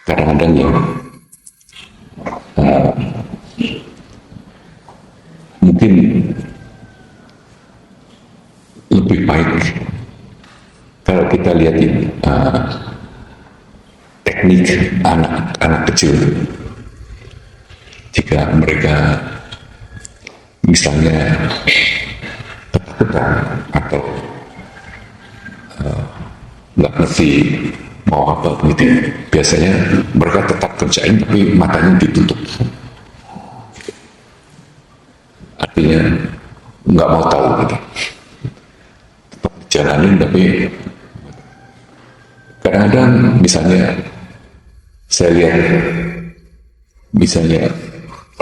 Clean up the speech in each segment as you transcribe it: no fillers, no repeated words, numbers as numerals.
kadang-kadang yang uh, mungkin lebih baik kalau kita lihat teknik anak-anak kecil. Jika mereka misalnya ketakutan atau nggak ngerti mau apa begitu, biasanya mereka tetap kerjain tapi matanya ditutup, artinya nggak mau tahu gitu, tetap jalanin. Tapi kadang-kadang misalnya saya lihat misalnya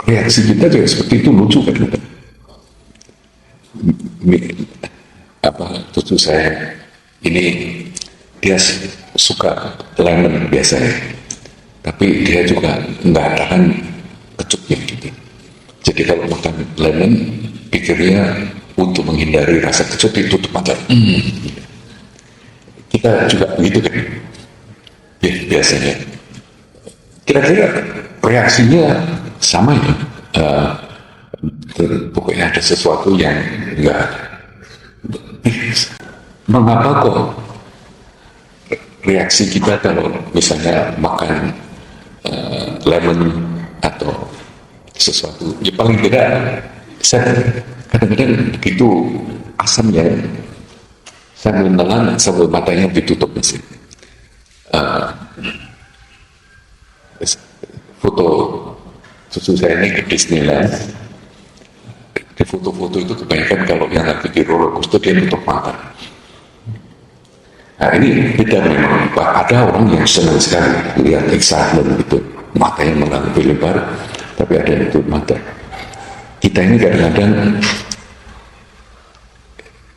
reaksi kita juga seperti itu, lucu kan gitu. Cucu saya ini dia suka lemon biasanya, tapi dia juga nggak tahan kecupnya gitu. Jadi kalau makan lemon, pikirnya untuk menghindari rasa kecut ditutup mata. Kita juga begitu kan? Ya, biasanya. Kira-kira reaksinya sama ya? Pokoknya ada sesuatu yang enggak. Mengapa kok reaksi kita kalau misalnya makan lemon atau sesuatu, ya paling tidak saya kadang-kadang begitu asamnya, saya menelan sambil matanya ditutup masih. Foto cucu saya ini ke Disneyland, di foto-foto itu kebanyakan kalau yang lagi di roller coaster dia tutup mata. Nah ini beda memang. Ada orang yang senang sekali lihat excitement gitu, matanya malah lebih lebar, tapi ada yang tutup mata. Kita ini kadang-kadang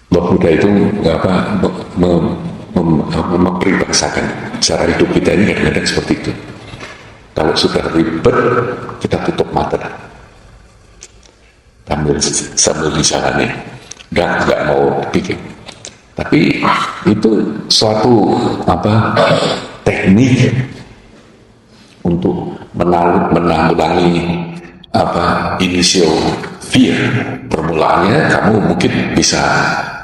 Buddha itu memperibahsakan cara hidup kita ini kadang-kadang seperti itu. Kalau sudah ribet, kita tutup mata sambil dijalani, nggak mau pikir. Tapi itu suatu teknik untuk menanggulangi initial fear. Permulaannya kamu mungkin bisa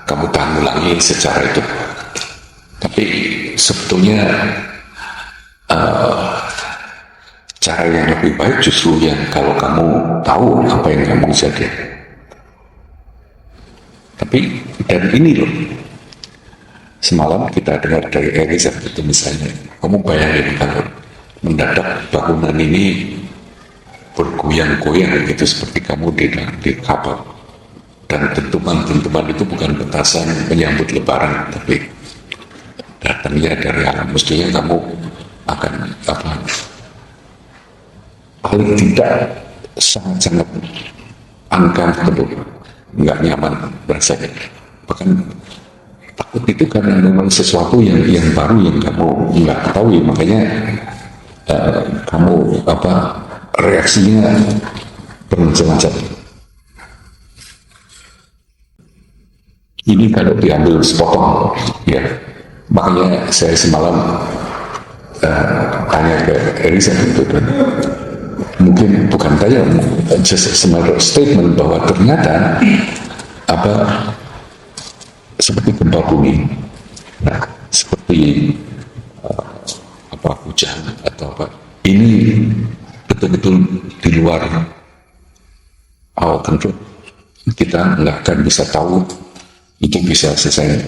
kamu tanggulangi secara itu. Tapi sebetulnya cara yang lebih baik justru yang kalau kamu tahu apa yang kamu jadi. Tapi dan ini loh, semalam kita dengar dari Elizabeth itu misalnya, kamu bayangin kalau mendadak bangunan ini bergoyang-goyang gitu seperti kamu di kapal, dan dentuman-dentuman itu bukan petasan menyambut lebaran, tapi datangnya dari alam. Mestinya kamu akan paling tidak sangat-sangat uncomfortable, nggak nyaman rasanya. Bahkan takut itu karena memang sesuatu yang baru yang kamu nggak ketahui, makanya kamu reaksinya bermacam-macam. Ini kalau diambil sepotong, ya. Makanya saya semalam tanya ke Elisa itu, mungkin bukan tanya, just a statement bahwa ternyata seperti gempa bumi, seperti hujan atau ini betul-betul di luar our control. Kita nggak akan bisa tahu itu bisa selesai.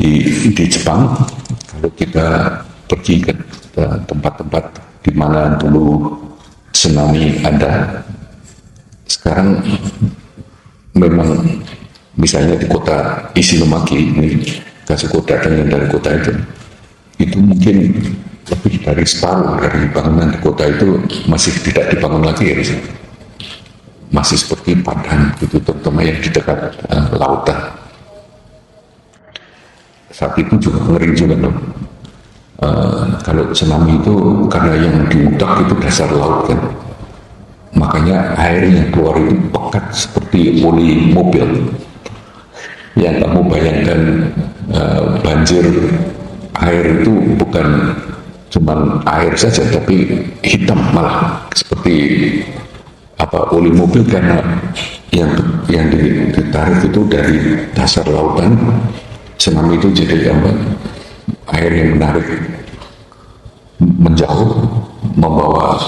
Di Jepang, kalau kita pergi ke tempat-tempat di mana dulu tsunami ada, sekarang memang misalnya di kota Ishinomaki, ini kasih kota yang dari kota itu mungkin lebih dari separuh dari bangunan di kota itu masih tidak dibangun lagi ya, masih seperti padang gitu, terutama yang di dekat lautan. Saat itu juga ngeri juga dong. Kalau tsunami itu karena yang diudak itu dasar laut kan, makanya air yang keluar itu pekat seperti oli mobil. Yang kamu bayangkan banjir air itu bukan cuman air saja, tapi hitam malah seperti oli mobil, karena yang ditarik itu dari dasar lautan. Tsunami itu jadi air yang menarik menjauh, membawa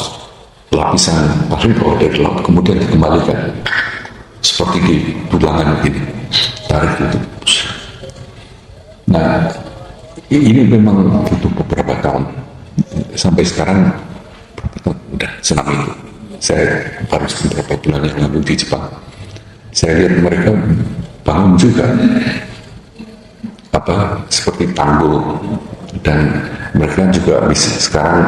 lapisan pasir dari laut, kemudian dikembalikan seperti di tulangan ini, tarik itu. Nah, ini memang butuh beberapa tahun. Sampai sekarang udah tsunami itu. Saya baru beberapa bulan yang lalu di Jepang, saya lihat mereka bangun juga seperti tanggul, dan mereka juga bisa sekarang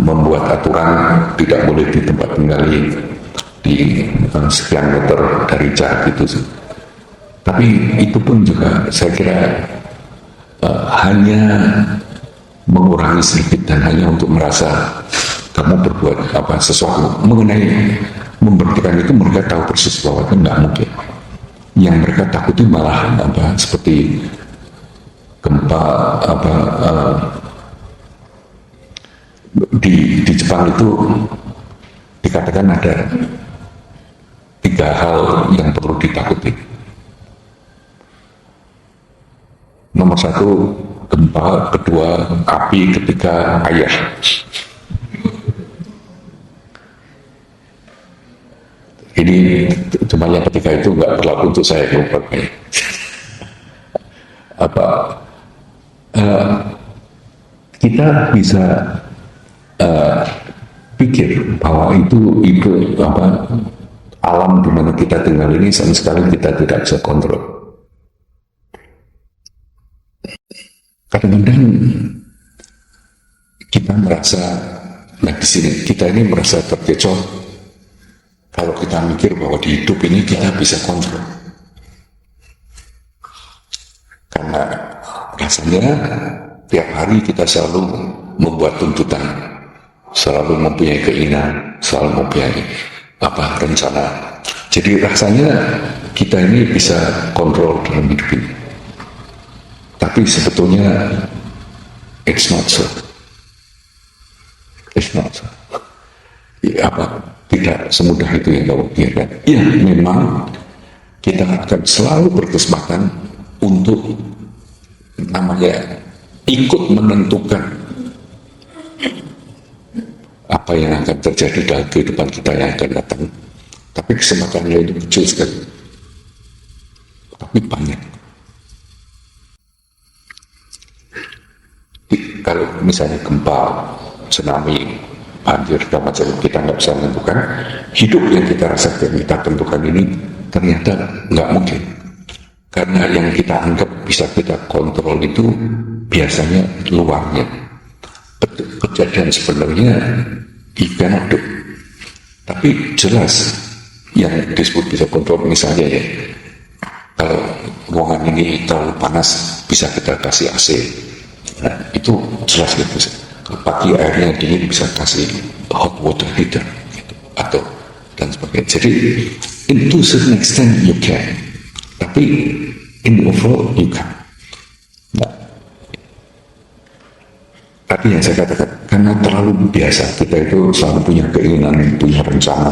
membuat aturan tidak boleh di tempat tinggali di sekian meter dari jarak itu. Tapi itu pun juga saya kira hanya mengurangi sedikit, dan hanya untuk merasa kamu berbuat sesuatu. Mengenai memberhentikan itu, mereka tahu persis bahwa itu nggak mungkin. Yang mereka takuti malah seperti gempa di Jepang itu dikatakan ada 3 hal yang perlu ditakuti. Nomor 1 gempa, kedua api, ketiga ayah. Ini cuma yang ketiga itu nggak berlaku untuk saya, kita bisa pikir bahwa itu alam di mana kita tinggal ini sama sekali kita tidak bisa kontrol. Kadang-kadang kita merasa, di sini kita ini merasa terkecoh kalau kita mikir bahwa di hidup ini kita bisa kontrol. Karena rasanya tiap hari kita selalu membuat tuntutan, selalu mempunyai keinginan, selalu mempunyai rencana. Jadi rasanya kita ini bisa kontrol dalam hidup ini. Tapi sebetulnya it's not so. It's not so. Tidak semudah itu yang kamu pikirkan. Ya, memang kita akan selalu berkesempatan untuk ikut menentukan apa yang akan terjadi dalam kehidupan kita yang akan datang. Tapi kesempatannya itu kecil sekali, tapi banyak. Kalau misalnya gempa, tsunami, banjir, dan macam kita nggak bisa menentukan, hidup yang kita rasakan, kita tentukan ini ternyata nggak mungkin. Karena yang kita anggap bisa kita kontrol itu biasanya luarnya. Kejadian sebenarnya you cannot do. Tapi jelas yang disebut bisa kontrol, misalnya kalau ruangan ini terlalu panas bisa kita kasih AC. Nah, itu jelas gitu. Kalau pagi airnya dingin bisa kasih hot water heater gitu, atau dan sebagainya. Jadi to certain extent you can, tapi in overall you can. Nah, tapi yang saya katakan, karena terlalu biasa kita itu selalu punya keinginan, punya rencana,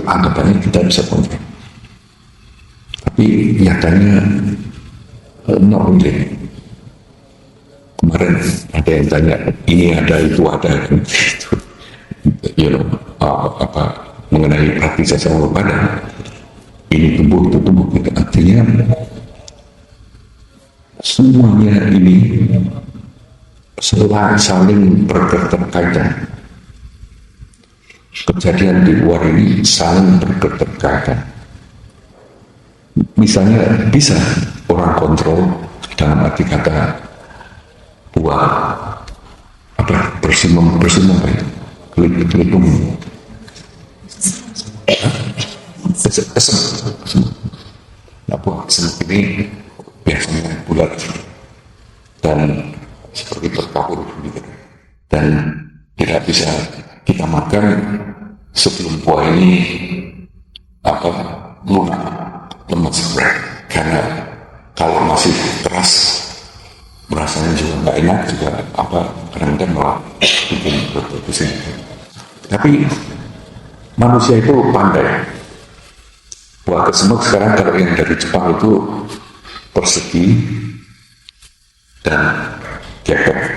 anggapannya kita bisa kontrol. Tapi nyatanya not really. Kemarin ada yang tanya, ini ada, itu ada, mengenai praktisasi sama badan. Ini tumbuh, itu tumbuh, gitu. Artinya semuanya ini saling berketerkaitan. Kejadian di luar ini saling berketerkaitan. Misalnya bisa orang kontrol dalam arti kata buah bersimum kelipung kesem. Nah, buah kesem ini biasanya bulat dan seperti berkabur gitu, dan tidak bisa kita makan sebelum buah ini lunak, lemas, karena kalau masih keras rasanya juga nggak enak juga apa kadang-kadang malah bikin pusing. Tapi manusia itu pandai. Wah kesemuk sekarang kalau yang dari Jepang itu persegi dan gepek.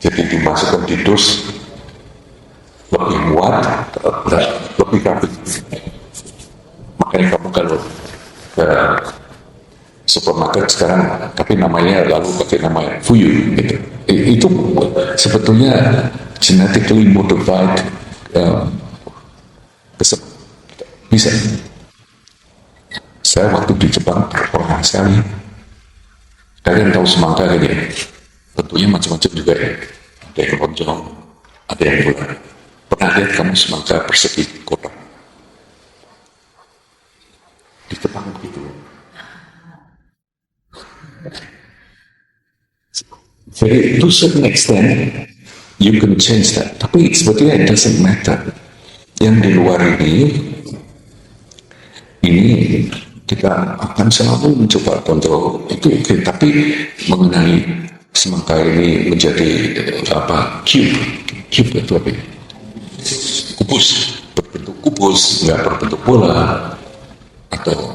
Jadi dimasukkan di dus lebih muat, lebih rapi. Makanya kamu kalau ke supermarket sekarang, tapi namanya lalu pakai nama Fuyu gitu. Itu sebetulnya genetically modified bisa. Saya waktu di Jepang pernah sekali. Kalian tahu semangka kan ya? Bentuknya macam-macam juga ya. Ada yang lonjong, ada yang bulat. Pernah lihat kamu semangka persegi kotak? Di Jepang begitu. Jadi to certain extent you can change that. Tapi sebetulnya it doesn't matter. Yang di luar ini kita akan selalu mencoba kontrol itu okay. Tapi mengenai semangka ini menjadi cube itu apa? Kubus, berbentuk kubus, nggak berbentuk bola, atau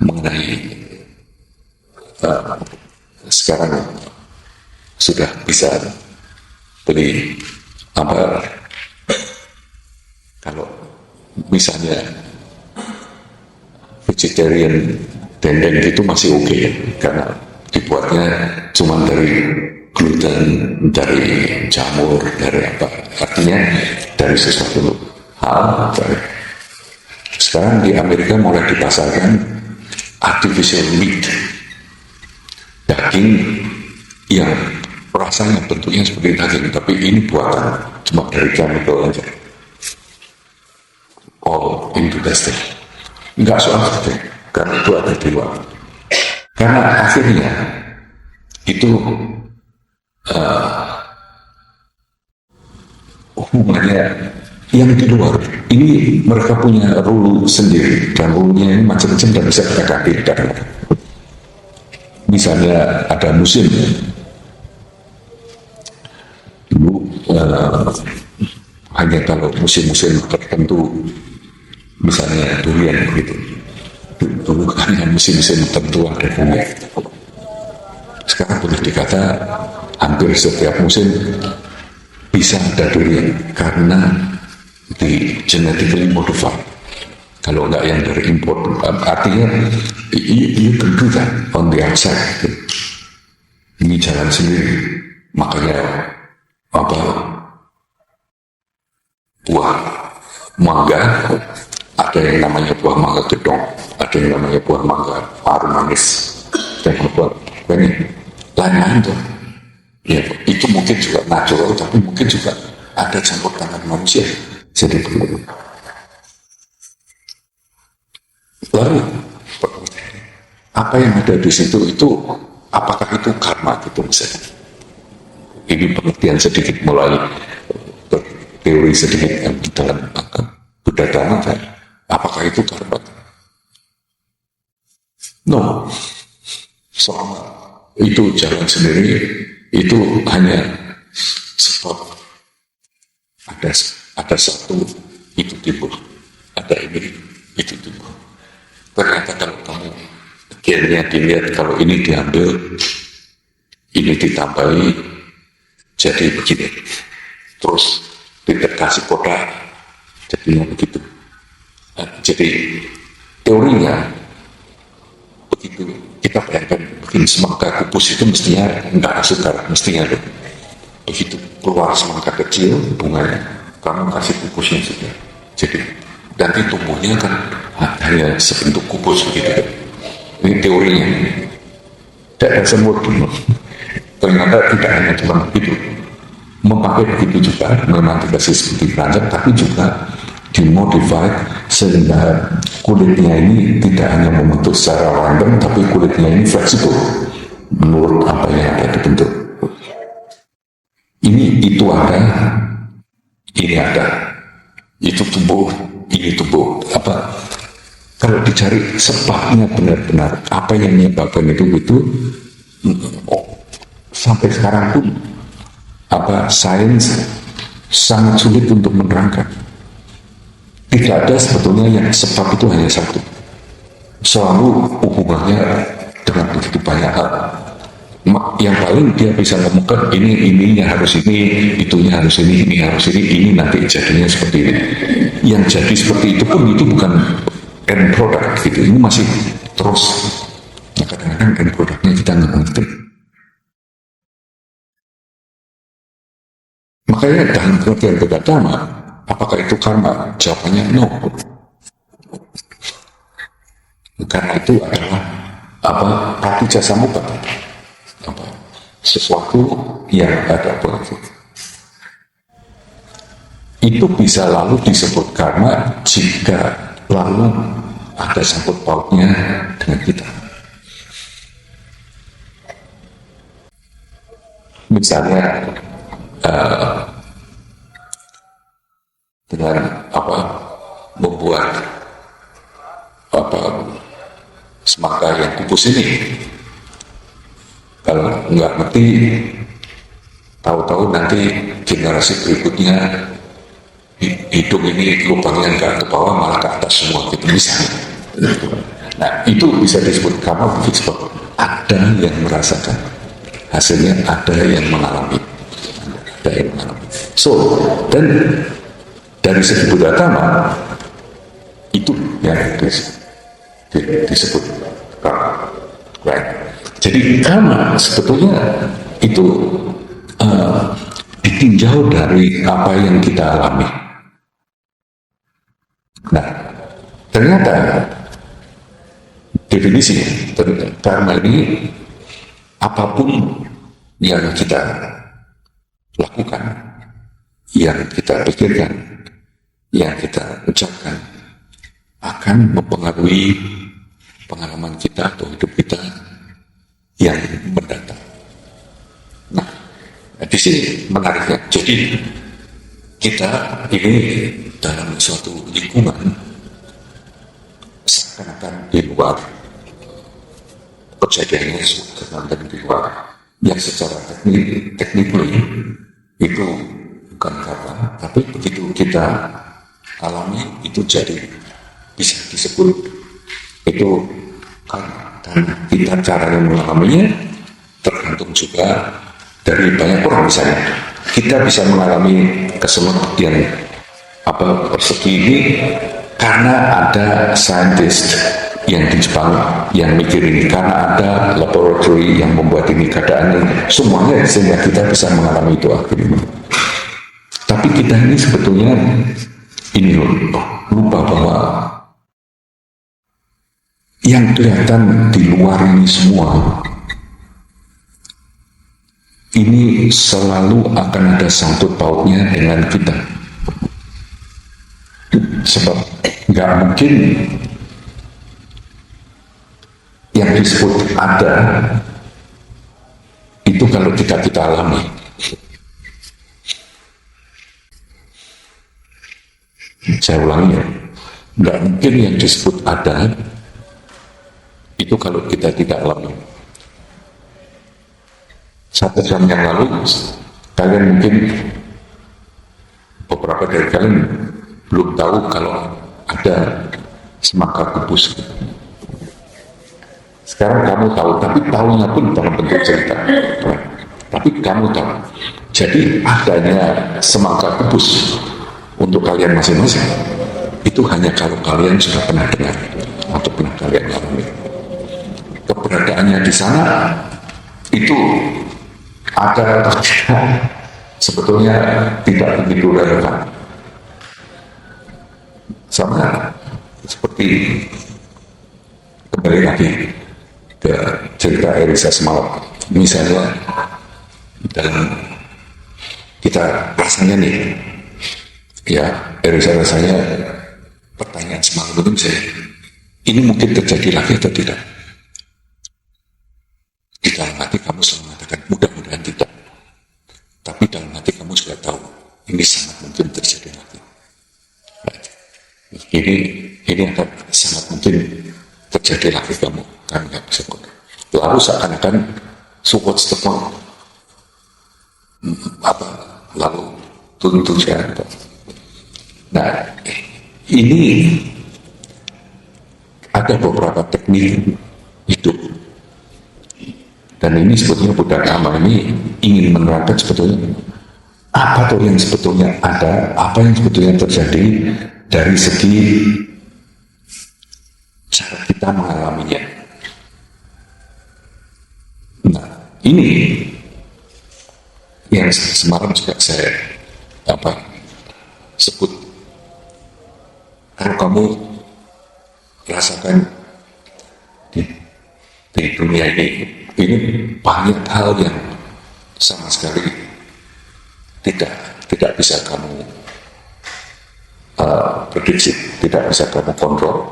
mengenai sekarang sudah bisa beli kalau misalnya vegetarian dendeng itu masih oke ya, karena dibuatnya cuma dari gluten, dari jamur, dari artinya dari sesuatu hal. Sekarang di Amerika mulai dipasarkan artificial meat, daging yang rasanya bentuknya seperti daging, tapi ini buatan cuma dari chemical aja. All into testing. Enggak soal testing, karena itu ada di luar. Karena akhirnya itu hubungannya yang di luar ini mereka punya rule sendiri, dan rule-nya ini macam-macam dan bisa kita ganti kadang-kadang. Misalnya ada musim dulu hanya kalau musim-musim tertentu, misalnya durian begitu. Dulu hanya musim-musim tertentu ada durian. Sekarang boleh dikata hampir setiap musim bisa ada durian karena di genetically modified. Kalau enggak yang dari import, artinya you can do that on the outside. Ini jalan sendiri. Makanya buah mangga, ada yang namanya buah mangga gedong, ada yang namanya buah mangga harum manis, dan buah ini lain-lain tuh. Ya, itu mungkin juga natural, tapi mungkin juga ada campur tangan manusia. Jadi begitu. Lalu apa yang ada di situ itu apakah itu karma gitu misalnya? Ini pengertian sedikit mulai teori sedikit dalam Buddha Dharma. Apakah itu karma? No. Selama itu jalan sendiri, itu hanya sebab ada satu itu timbul, ada ini itu timbul. Ternyata kalau kamu akhirnya dilihat kalau ini diambil, ini ditambahi, jadi begini. Terus dikasih kotak, jadinya begitu. Jadi teorinya begitu. Kita bayangkan bikin semangka kubus itu mestinya enggak sukar, mestinya loh. Begitu keluar semangka kecil bunganya, kamu kasih kubusnya juga. Jadi nanti tumbuhnya kan hanya sebentuk kubus begitu. Ini teorinya. Tidak ada semut dulu. Ternyata tidak hanya cuma begitu. Memakai begitu juga, memang dikasih seperti keranjang, tapi juga dimodified sehingga kulitnya ini tidak hanya membentuk secara random, tapi kulitnya ini fleksibel menurut apa yang ada dibentuk. Itu ada, ini ada, itu tumbuh, ini tumbuh. Kalau dicari sebabnya benar-benar apa yang menyebabkan itu sampai sekarang pun sains sangat sulit untuk menerangkan. Tidak ada sebetulnya yang sebab itu hanya satu. Selalu hubungannya dengan begitu banyak hal. Yang paling dia bisa ngomongkan ininya harus ini, itunya harus ini harus ini nanti jadinya seperti ini. Yang jadi seperti itu pun itu bukan end product gitu. Ini masih terus. Nah, kadang-kadang end productnya kita nggak ngerti. Makanya dalam pengertian beragama, apakah itu karma? Jawabannya no. Karena itu adalah pratitya samuppada, sesuatu yang ada berlaku. Itu bisa lalu disebut karma jika lalu ada sangkut pautnya dengan kita. Misalnya dengan membuat semangka yang pupus ini, kalau nggak ngerti, tahu-tahu nanti generasi berikutnya hidung ini lubangnya nggak ke bawah malah ke atas semua gitu misalnya. Nah itu bisa disebut karma sebab ada yang merasakan hasilnya, ada yang mengalami. So, dan dari segi budaya itu yang disebut karma, right? Jadi karma sebetulnya itu ditinjau dari apa yang kita alami. Nah, ternyata definisi karma ini apapun yang kita lakukan, yang kita pikirkan, yang kita ucapkan akan mempengaruhi pengalaman kita atau hidup kita yang mendatang. Nah, di sini menariknya. Jadi kita ini dalam suatu lingkungan seakan-akan di luar kejadiannya, seakan-akan di luar yang secara teknik itu bukan karma, tapi begitu kita alami itu jadi bisa disebut itu karma. Dan kita cara yang mengalaminya tergantung juga dari banyak orang. Misalnya kita bisa mengalami kesemut yang persegi ini karena ada saintis yang di Jepang yang mikirin, karena ada laboratori yang membuat ini keadaan ini, semuanya sehingga kita bisa mengalami itu akhirnya. Tapi kita ini sebetulnya ini lupa bahwa yang kelihatan di luar ini semua ini selalu akan ada sangkut pautnya dengan kita. Sebab nggak mungkin yang disebut ada itu kalau kita alami. Saya ulangi ya, nggak mungkin yang disebut ada itu kalau kita tidak alami. 1 jam yang lalu kalian mungkin beberapa dari kalian belum tahu kalau ada semangka kubus. Sekarang kamu tahu, tapi tahunya pun dalam bentuk cerita. Tapi kamu tahu. Jadi adanya semangka kubus untuk kalian masing-masing itu hanya kalau kalian sudah pernah dengar atau pernah kalian alami. Keberadaannya di sana itu ada atau tidak sebetulnya tidak begitu relevan. Sama seperti kembali lagi ke cerita Elisa semalam, misalnya dalam kita rasanya nih ya, Elisa rasanya pertanyaan semalam itu misalnya ini mungkin terjadi lagi atau tidak. Di dalam hati kamu selalu mengatakan mudah-mudahan tidak, tapi dalam hati kamu juga tahu ini sangat mungkin terjadi lagi. ini akan sangat mungkin terjadi lagi kamu nggak bisa kontrol. Lalu seakan-akan support stepon lalu tuntut saya. Nah, ini ada beberapa teknik hidup, dan ini sebetulnya Buddha Dhamma ini ingin menerangkan sebetulnya apa tuh yang sebetulnya ada, apa yang sebetulnya terjadi dari segi cara kita mengalaminya. Nah, ini yang semalam juga saya sebut. Kalau kamu rasakan di dunia ini banyak hal yang sama sekali tidak bisa kamu prediksi, tidak bisa kamu kontrol.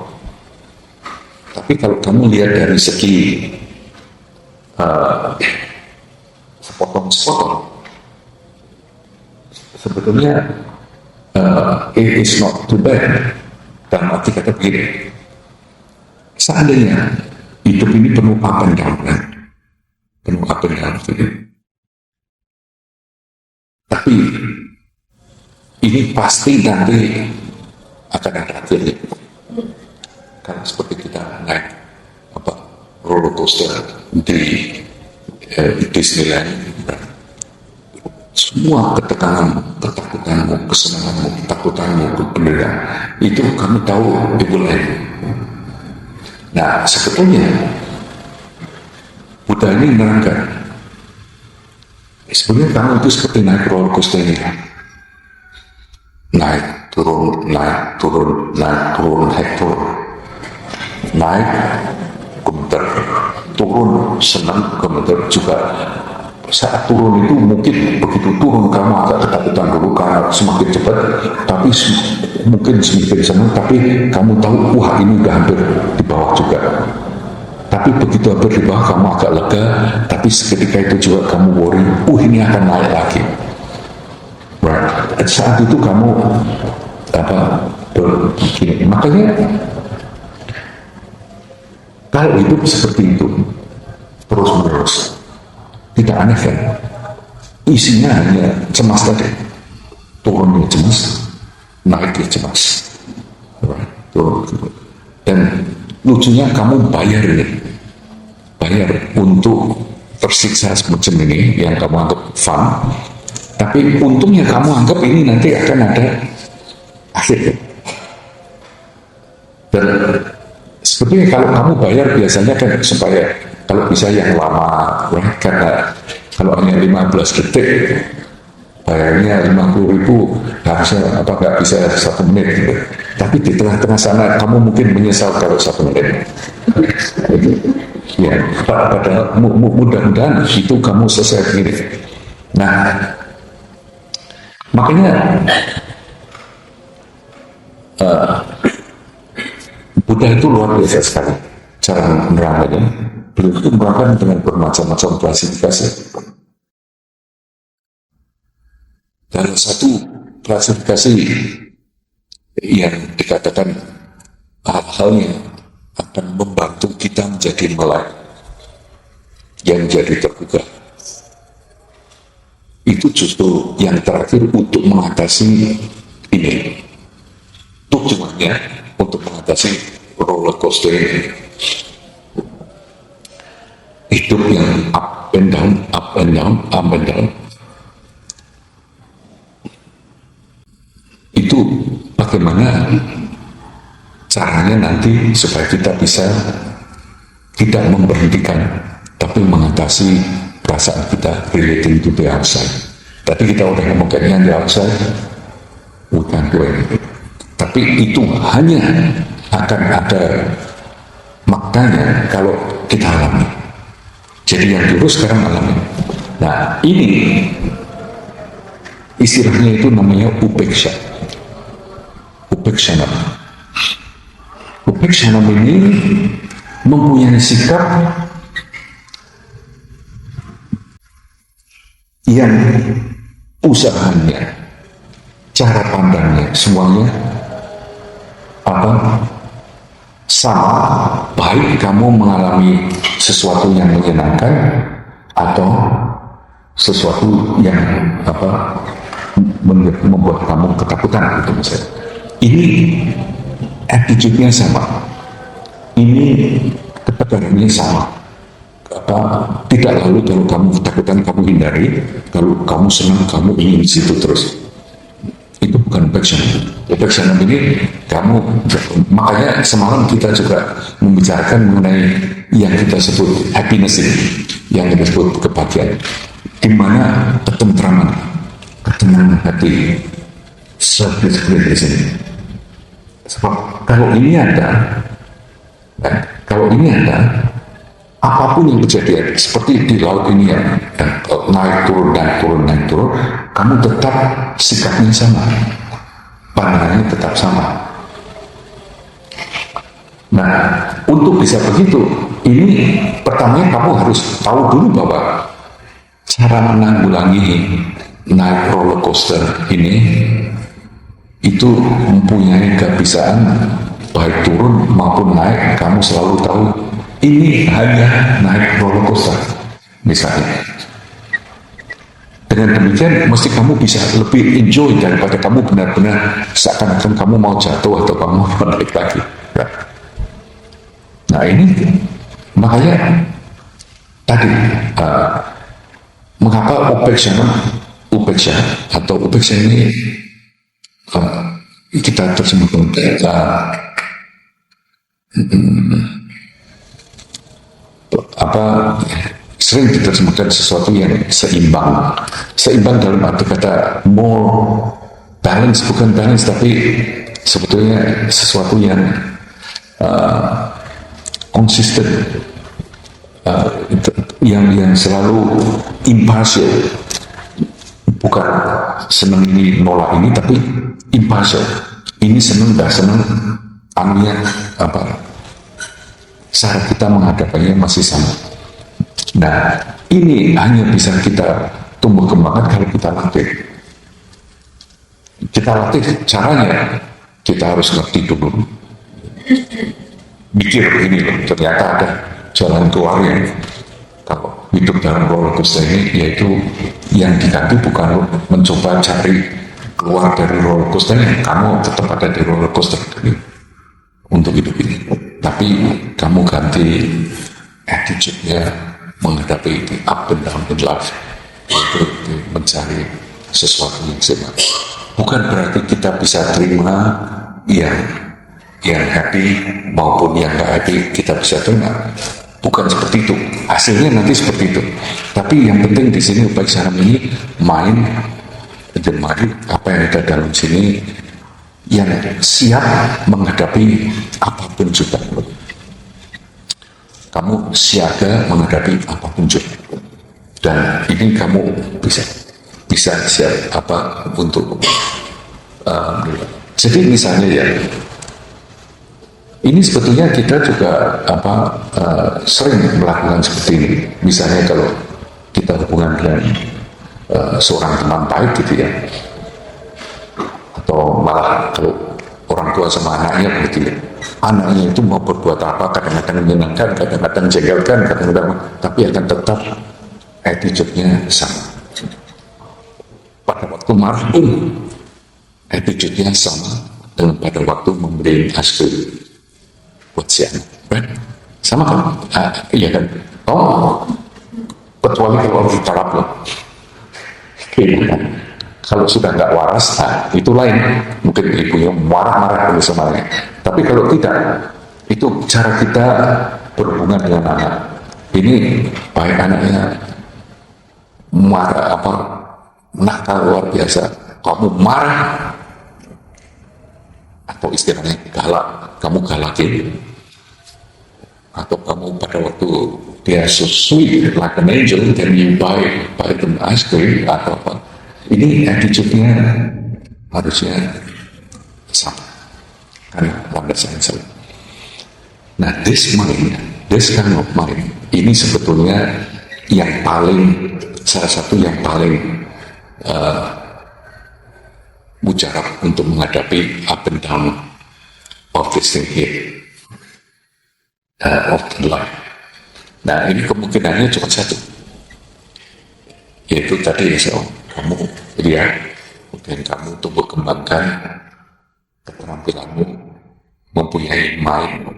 Tapi kalau kamu lihat dari segi sepotong-sepotong, sebetulnya it is not too bad. Dalam arti kata begini, seandainya hidup ini penuh up and down, tapi ini pasti nanti akan ada akhirnya. Karena seperti kita naik roller coaster di Disneyland, semua ketakutanmu, kesenanganmu, ketakutanmu, kependirian, itu kami tahu itu lain. Nah, sebetulnya Buddha ini menerangkan, sebenarnya kamu itu seperti naik roller coaster ini, naik turun, naik turun, naik turun, naik turun, naik komentar, turun senang, komentar juga. Saat turun itu mungkin begitu turun kamu agak ketakutan dulu karena semakin cepat, tapi mungkin semakin senang, tapi kamu tahu wah ini udah hampir di bawah juga. Tapi begitu hampir di bawah kamu agak lega, tapi seketika itu juga kamu worry, ini akan naik lagi. Right. Saat itu kamu berpikir, makanya kalau hidup seperti itu terus menerus, tidak aneh kan? Isinya hanya cemas tadi, turunnya cemas, naiknya cemas, right. Dan lucunya kamu bayar untuk tersiksa semacam ini yang kamu anggap fun, tapi untungnya kamu anggap ini nanti akan ada akhirnya. Dan sebetulnya kalau kamu bayar biasanya kan supaya kalau bisa yang lama, right? Karena kalau hanya 15 detik bayarnya 50.000, harusnya nggak bisa 1 menit gitu. Tapi di tengah-tengah sana kamu mungkin menyesal kalau 1 menit. Ya, padahal mudah-mudahan itu kamu selesai begini. Nah, makanya Buddha itu luar biasa sekali cara menerangkannya. Beliau itu menerangkan dengan bermacam-macam klasifikasi. Dalam satu klasifikasi yang dikatakan hal-hal yang akan membantu kita menjadi melek, yang jadi terbuka, itu justru yang terakhir untuk mengatasi ini. Tujuannya untuk mengatasi roller coaster ini. Hidup yang up and down, up and down, up and down. Itu bagaimana caranya nanti supaya kita bisa tidak memberhentikan, tapi mengatasi perasaan kita relating to the outside. Tadi kita udah ngomongkan yang di outside, bukan gue. Tapi itu hanya akan ada maknanya kalau kita alami. Jadi yang dulu sekarang alami. Nah, ini istilahnya itu namanya upeksha. Upekshanam. Upekshanam ini mempunyai sikap yang usahanya, cara pandangnya, semuanya sama, baik kamu mengalami sesuatu yang menyenangkan atau sesuatu yang membuat kamu ketakutan gitu misalnya. Ini attitude-nya sama, ini ketegangannya sama. Tidak lalu kalau kamu ketakutan kamu hindari, kalau kamu senang kamu ingin di situ terus. Itu bukan passion. Passion ini kamu, makanya semalam kita juga membicarakan mengenai yang kita sebut happiness ini, yang kita sebut kebahagiaan, di mana ketentraman, ketenangan hati, self-discipline di sini. Sebab kalau ini ada, apapun yang kejadian, seperti di laut ini ya, naik turun, kamu tetap sikapnya sama, pandangannya tetap sama. Nah, untuk bisa begitu, ini pertamanya kamu harus tahu dulu bahwa cara menanggulangi naik roller coaster ini itu mempunyai kebiasaan baik turun maupun naik, kamu selalu tahu ini hanya naik roller coaster misalnya. Dengan demikian mesti kamu bisa lebih enjoy daripada kamu benar-benar seakan-akan kamu mau jatuh atau kamu mau naik lagi. Nah ini makanya tadi mengapa upeksha ini kita tersebut sering diterjemahkan sesuatu yang seimbang dalam arti kata more balance, bukan balance tapi sebetulnya sesuatu yang konsisten, yang selalu impartial, bukan senang ini nolak ini tapi impartial, ini senang dah senang, anunya cara kita menghadapinya masih sama. Nah ini hanya bisa kita tumbuh kembangkan kalau kita latih. Caranya kita harus ngerti dulu, mikir ini loh, ternyata ada jalan keluarnya. Kalau hidup dalam roller coaster ini, yaitu yang diganti bukan mencoba cari keluar dari roller coaster, kamu tetap ada di roller coaster ini untuk hidup ini, tapi kamu ganti attitude-nya menghadapi the up and down in life, untuk mencari sesuatu yang sama. Bukan berarti kita bisa terima yang happy maupun yang nggak happy kita bisa terima, bukan seperti itu. Hasilnya nanti seperti itu. Tapi yang penting di sini upacara ini main jemari apa yang ada dalam sini, yang siap menghadapi apapun juga. Kamu siaga menghadapi apapun juga. Dan ini kamu bisa siap untuk jadi misalnya ya, ini sebetulnya kita juga sering melakukan seperti ini. Misalnya kalau kita hubungan dengan seorang teman baik gitu ya, atau malah kalau orang tua sama anaknya begitu ya, anaknya itu mau berbuat apa, kadang-kadang menyenangkan, kadang-kadang jengkelkan, kadang-kadang, tapi akan tetap attitude-nya sama. Pada waktu marah pun attitude-nya sama dengan pada waktu memberi askul buat si anak, right? Sama kan? Iya kan? Kecuali kalau ditarap loh. Kalau sudah nggak waras, itu lain. Mungkin ibunya marah-marah sama anaknya. Tapi kalau tidak, itu cara kita berhubungan dengan anak. Ini baik anaknya marah nakal luar biasa, kamu marah, atau istilahnya galak, kamu galakin, atau kamu pada waktu dia so sweet like an angel, then you buy them ice cream atau apa. Ini attitude-nya harusnya sama, kan landasan salah. Nah, this kind of mind, ini sebetulnya yang paling, salah satu yang paling mujarab untuk menghadapi up and down of this thing here. of the life. Nah, ini kemungkinannya cuma satu, yaitu tadi kamu lihat, kemudian kamu tumbuh kembangkan keterampilanmu, mempunyai mind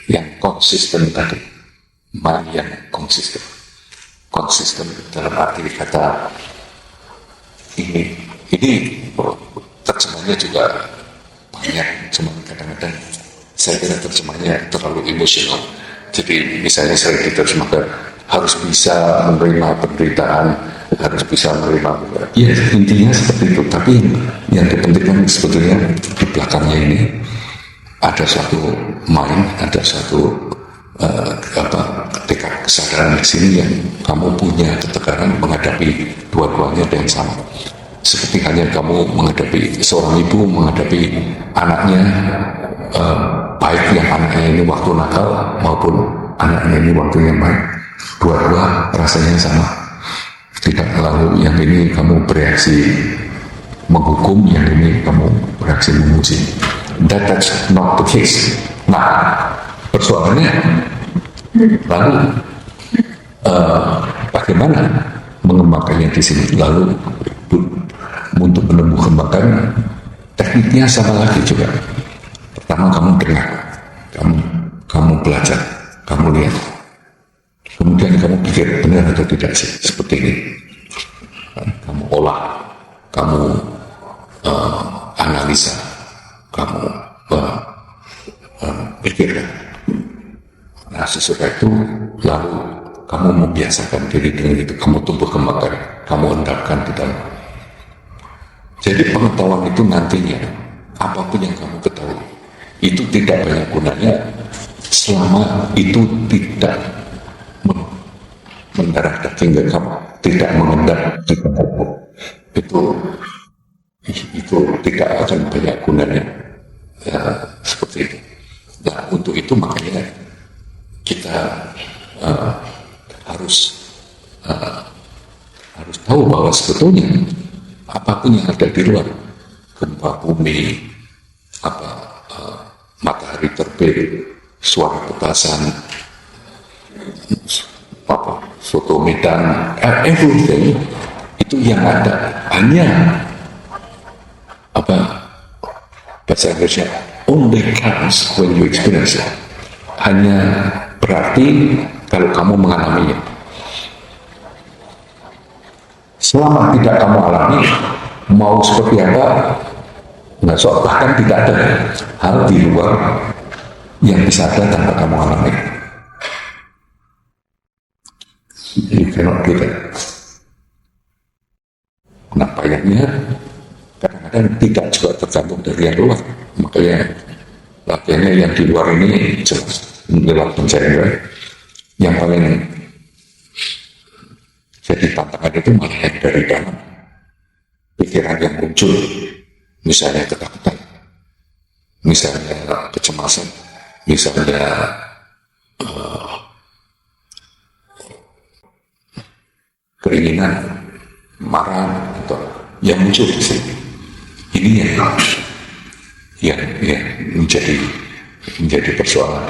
yang konsisten tadi, mind yang konsisten dalam arti kata ini terjemahnya juga banyak, cuma kadang-kadang saya kira terjemahnya terlalu emosional. Jadi misalnya saya diterjemahkan harus bisa menerima penderitaan, harus bisa menerima, ya intinya seperti itu. Tapi yang dipentingkan sebetulnya di belakangnya ini ada suatu mind, ada suatu ketika kesadaran di sini yang kamu punya ketekanan menghadapi dua-duanya dengan sama. Seperti halnya kamu menghadapi seorang ibu menghadapi anaknya, baik yang anaknya ini waktu nakal maupun anaknya ini waktu yang baik, dua-dua rasanya sama. Tidak lalu yang ini kamu bereaksi menghukum, yang ini kamu bereaksi memuji. That's not the case. Nah, persoalannya lalu bagaimana mengembangkannya di sini? Lalu untuk kembangkan tekniknya sama lagi juga. Pertama kamu dengar, kamu belajar, kamu lihat, kemudian kamu pikir benar atau tidak sih seperti ini. Kamu olah, kamu analisa, kamu pikirkan. Nah, sesudah itu lalu kamu membiasakan diri dengan itu, kamu tumbuh kembangkan, kamu endapkan di dalam. Jadi pengetahuan itu nantinya, apapun yang kamu ketahui, itu tidak banyak gunanya selama itu tidak mendarah daging kamu, tidak mengendap di kamu. Itu tidak akan banyak gunanya, seperti itu. Nah, untuk itu makanya kita harus tahu bahwa sebetulnya apapun yang ada di luar, gempa bumi, matahari terbit, suara petasan, soto medan, everything itu yang ada hanya bahasa Inggrisnya only counts when you experience it. Hanya berarti kalau kamu mengalaminya. Selama tidak kamu alami, mau seperti apa, nggak soal, bahkan tidak ada hal di luar yang bisa ada tanpa kamu alami. You cannot do that. Nah, bayangnya kadang-kadang tidak juga tergantung dari yang luar. Makanya latihannya yang di luar ini jelas lewat pencarian. Yang paling jadi tantangan itu malah yang dari dalam, pikiran yang muncul, misalnya ketakutan, misalnya kecemasan, misalnya keinginan marah atau yang muncul di sini. Ini yang menjadi persoalan.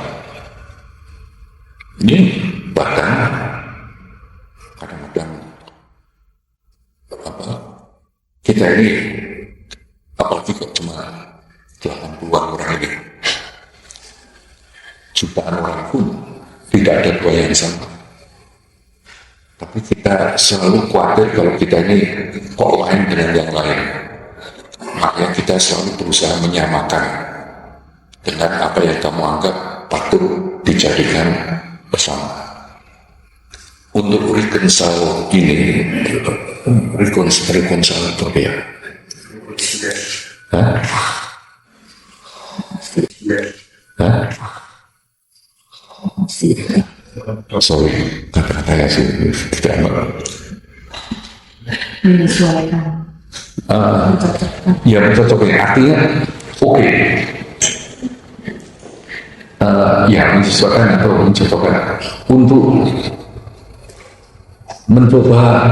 Ini bahkan kadang-kadang kita ini, apalagi kok cuma 80-an orang ini, jutaan orang pun tidak ada dua yang sama. Tapi kita selalu khawatir kalau kita ini kok lain dengan yang lain. Makanya kita selalu berusaha menyamakan dengan apa yang kamu anggap patut dijadikan bersama. Untuk reconcile ini, reconcile itu apa ya? Sorry, kata-katanya sih tidak menyesuaikan. Ya mencocokkan, artinya oke. Ya menyesuaikan atau mencocokkan untuk mencoba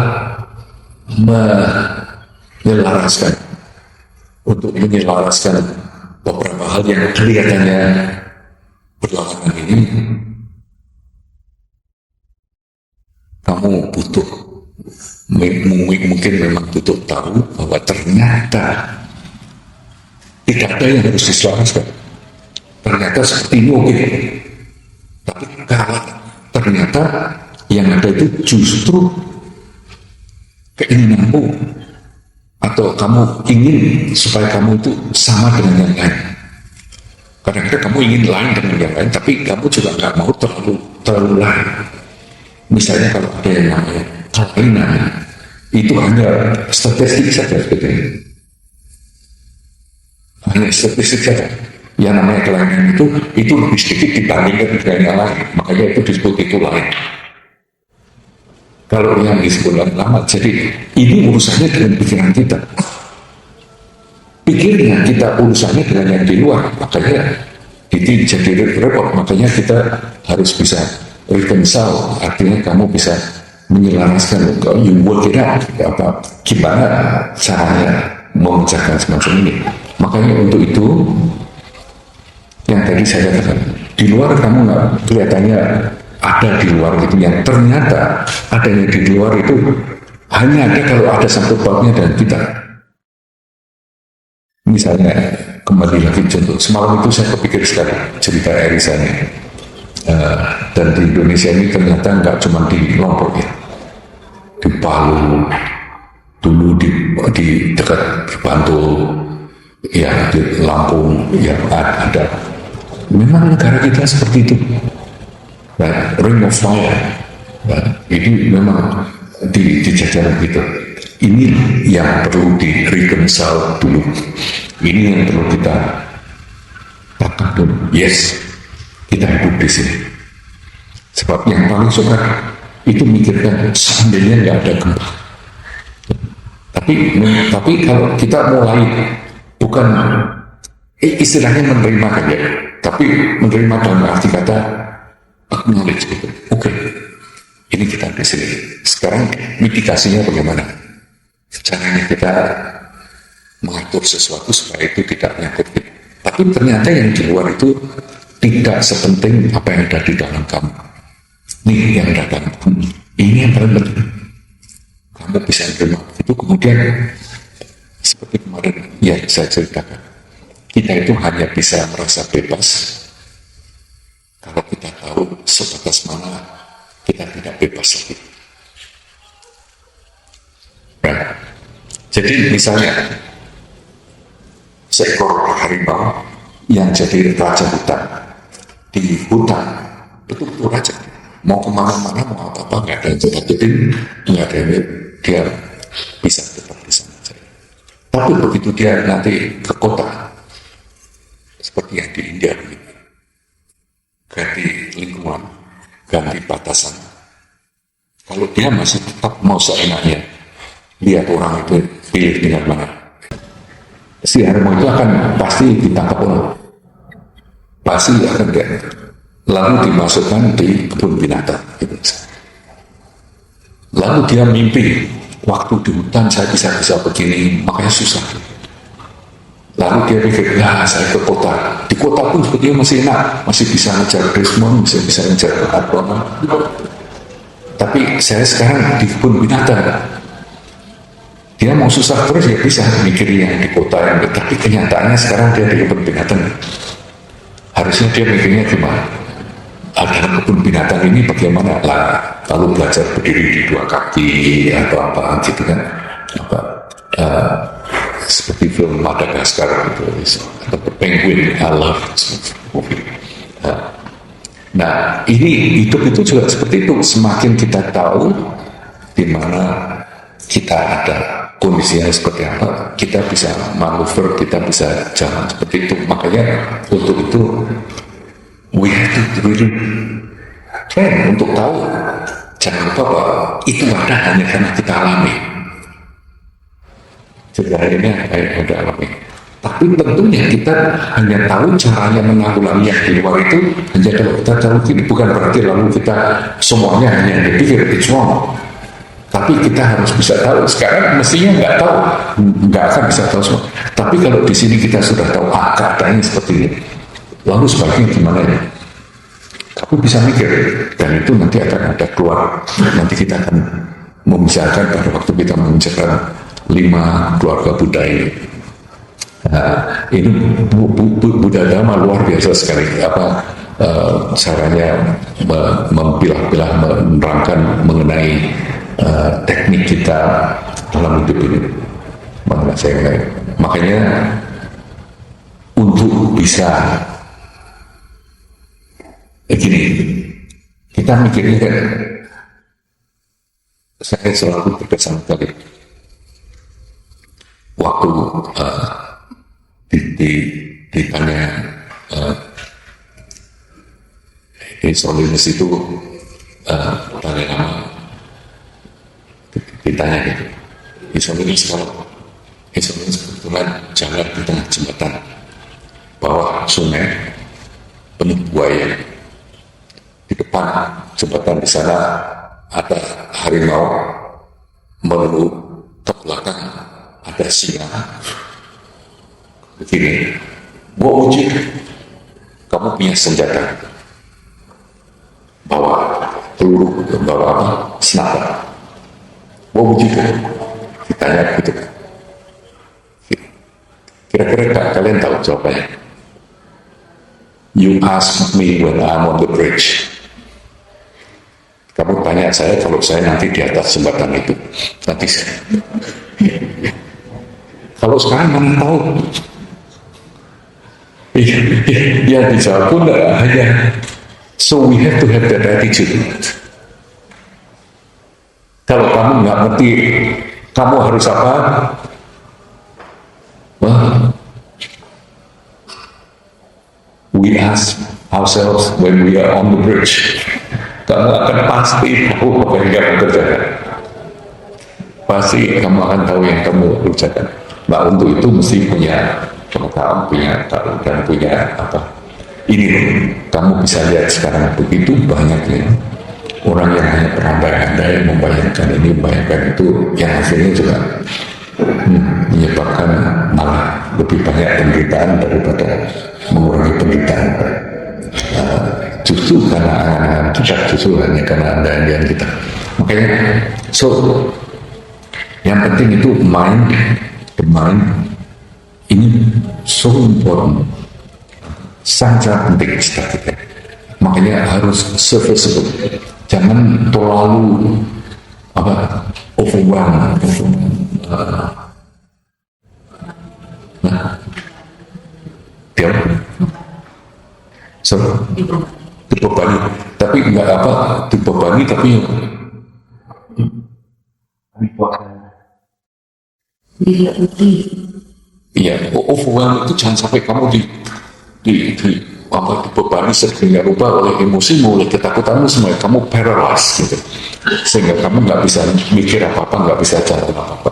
menyelaraskan, beberapa hal yang kelihatannya berlawanan ini, kamu butuh, mungkin memang butuh tahu bahwa ternyata tidak ada yang harus diselaraskan. Ternyata seperti ini oke. Tapi kalau ternyata yang ada itu justru keinginanmu, atau kamu ingin supaya kamu itu sama dengan yang lain. Kadang-kadang kamu ingin lain dengan yang lain, tapi kamu juga nggak mau terlalu lain. Misalnya kalau ada yang namanya kelainan, itu hanya statistik saja sebetulnya. Hanya statistik saja. Yang namanya kelainan itu lebih sedikit dibandingkan dengan yang lain. Makanya itu disebut itu lain. Kalau yang disebut lama, jadi ini urusannya dengan pikiran kita. Pikirnya kita urusannya dengan yang di luar, makanya itu jadi repot. Makanya kita harus bisa reconcile, artinya kamu bisa menyelaraskan, you work it out, gimana caranya memecahkan semacam ini. Makanya untuk itu, yang tadi saya katakan, di luar kamu nggak kelihatannya ada di luar itu, yang ternyata adanya di luar itu hanya ada kalau ada satu babnya dan kita. Misalnya, kembali lagi contoh, semalam itu saya kepikir sekali cerita Erisanya. Dan di Indonesia ini ternyata nggak cuma di Lombok ya, di Palu, dulu di dekat Bantul, ya di Lampung, ya ada. Memang negara kita seperti itu. Ring of Fire, ini memang dijajaran gitu. Ini yang perlu di reconcile dulu. Ini yang perlu kita tangkap dulu. Yes, kita hidup di sini. Sebab yang paling suka itu mikirkan seandainya nggak ada gempa. Tapi kalau kita mulai bukan istilahnya menerima kan ya, tapi menerima dalam arti kata acknowledge gitu. Oke, ini kita di sini. Sekarang mitigasinya bagaimana? Caranya kita mengatur sesuatu supaya itu tidak menyangkut kita. Tapi ternyata yang di luar itu tidak sepenting apa yang ada di dalam kamu. Ini yang datang. Ini yang paling penting. Kamu bisa menerima itu, kemudian seperti kemarin ya saya ceritakan, kita itu hanya bisa merasa bebas kalau kita tahu sebatas mana kita tidak bebas lagi. Nah, jadi misalnya seekor harimau yang jadi raja hutan di hutan, betul-betul raja, mau kemana-mana, mau apa-apa, nggak ada yang jadi, nggak ada yang dia bisa tetap di sana saja. Tapi begitu dia nanti ke kota, seperti yang di India begitu, ganti lingkungan, ganti batasan, kalau dia masih tetap mau seenaknya, lihat orang itu pilih dengan mana, si harimau itu akan pasti ditangkap orang, pasti akan dia lalu dimasukkan di kebun binatang gitu. Lalu dia mimpi waktu di hutan saya bisa begini, makanya susah. Lalu dia pikir, ya saya ke kota, di kota pun sebetulnya masih enak, masih bisa ngejar Desmond, bisa ngejar Aquaman. Tapi saya sekarang di kebun binatang, dia mau susah terus ya bisa mikir yang di kota yang, tapi kenyataannya sekarang dia di kebun binatang. Harusnya dia mikirnya gimana? Dalam kebun binatang ini bagaimana lah, lalu belajar berdiri di dua kaki atau apa gitu kan, seperti film Madagaskar gitu, atau Penguin, I love movie. Nah ini hidup itu juga seperti itu, semakin kita tahu di mana kita ada kondisinya seperti apa, kita bisa manuver, kita bisa jalan seperti itu. Makanya untuk itu we have to really train untuk tahu, jangan lupa bahwa itu ada hanya karena kita alami. Jadi akhirnya ada alami. Tapi tentunya kita hanya tahu caranya menanggulangi yang di luar itu hanya kalau kita tahu ini, bukan berarti lalu kita semuanya hanya dipikir it's wrong. Tapi kita harus bisa tahu. Sekarang mestinya nggak tahu, nggak akan bisa tahu semua. Tapi kalau di sini kita sudah tahu keadaannya seperti ini, lalu sebaiknya gimana ya? Kamu bisa mikir, dan itu nanti akan ada keluar. Nanti kita akan memisahkan pada waktu kita membicarakan 5 keluarga Buddha ini. Nah, ini Buddha Dhamma luar biasa sekali. Caranya memilah-pilah, menerangkan mengenai teknik kita dalam hidup ini. Makanya untuk bisa gini, kita mikirnya kan, saya selalu berkesan kali waktu ditanya Solinis itu tanya nama, ditanya gitu, Solinis kalau Solinis kebetulan jalan di tengah jembatan bawah sungai penuh buaya, di depan jembatan di sana ada harimau, melulu ke belakang ada singa. Begini, mau uji, kamu punya senjata, bawa peluru, bawa apa? Sniper. Mau uji kan? Ditanya gitu. Kira-kira kalian tahu jawabannya? You ask me when I'm on the bridge. Kamu tanya saya kalau saya nanti di atas jembatan itu. Nanti kalau sekarang mana tahu? Yang dijawab pun hanya. So we have to have that attitude. Kalau kamu nggak ngerti, kamu harus apa? Well, we ask ourselves when we are on the bridge. Kamu akan pasti tahu apa yang kamu kerjakan. Pasti kamu akan tahu yang kamu kerjakan. Nah, untuk itu mesti punya pengetahuan, punya tahu, dan punya apa. Ini loh, kamu bisa lihat sekarang begitu banyaknya orang yang hanya berandai-andai membayangkan ini, membayangkan itu, yang hasilnya juga menyebabkan malah lebih banyak penderitaan daripada mengurangi penderitaan. Justru karena angan-angan kita, justru hanya karena andai-andaian kita. Makanya, yang penting itu the mind ini so important, sangat penting kita. Makanya harus serviceable, jangan terlalu overwhelmed. Dibebani, tapi nggak dibebani tapi iya, overwhelmed itu jangan sampai kamu dibebani sedemikian rupa oleh emosimu, oleh ketakutanmu, semua kamu paralyzed gitu, sehingga kamu nggak bisa mikir apa-apa, nggak bisa jalan apa-apa.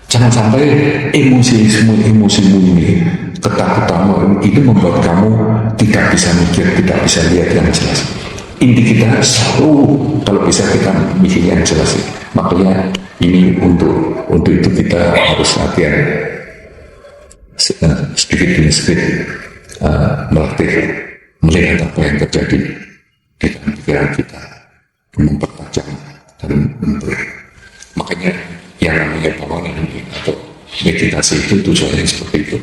Jangan sampai emosimu ini, ketakutanmu ini membuat kamu tidak bisa mikir, tidak bisa lihat yang jelas. Inti kita selalu kalau bisa kita mikir yang jelas. Makanya ini untuk itu kita harus latihan sedikit demi sedikit, melatih melihat apa yang terjadi di dalam pikiran kita, mempertajam dan makanya yang namanya bangunan atau meditasi itu tujuannya seperti itu.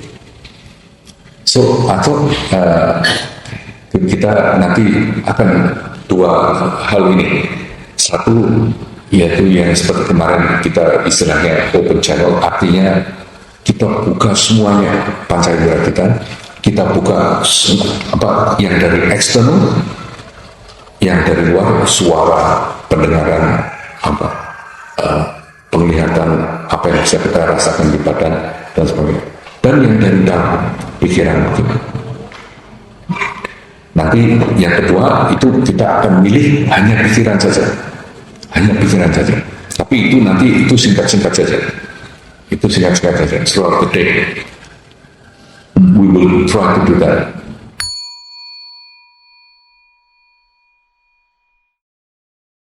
Atau kita nanti akan dua hal ini. Satu yaitu yang seperti kemarin kita istilahnya open channel, artinya kita buka semuanya panca indera kita buka yang dari eksternal, yang dari luar, suara, pendengaran, penglihatan, apa yang bisa kita rasakan di badan dan sebagainya, dan yang dari dalam pikiran kita. Nanti yang kedua itu kita akan milih hanya pikiran saja, tapi itu nanti itu singkat-singkat saja, throughout the day we will try to do that.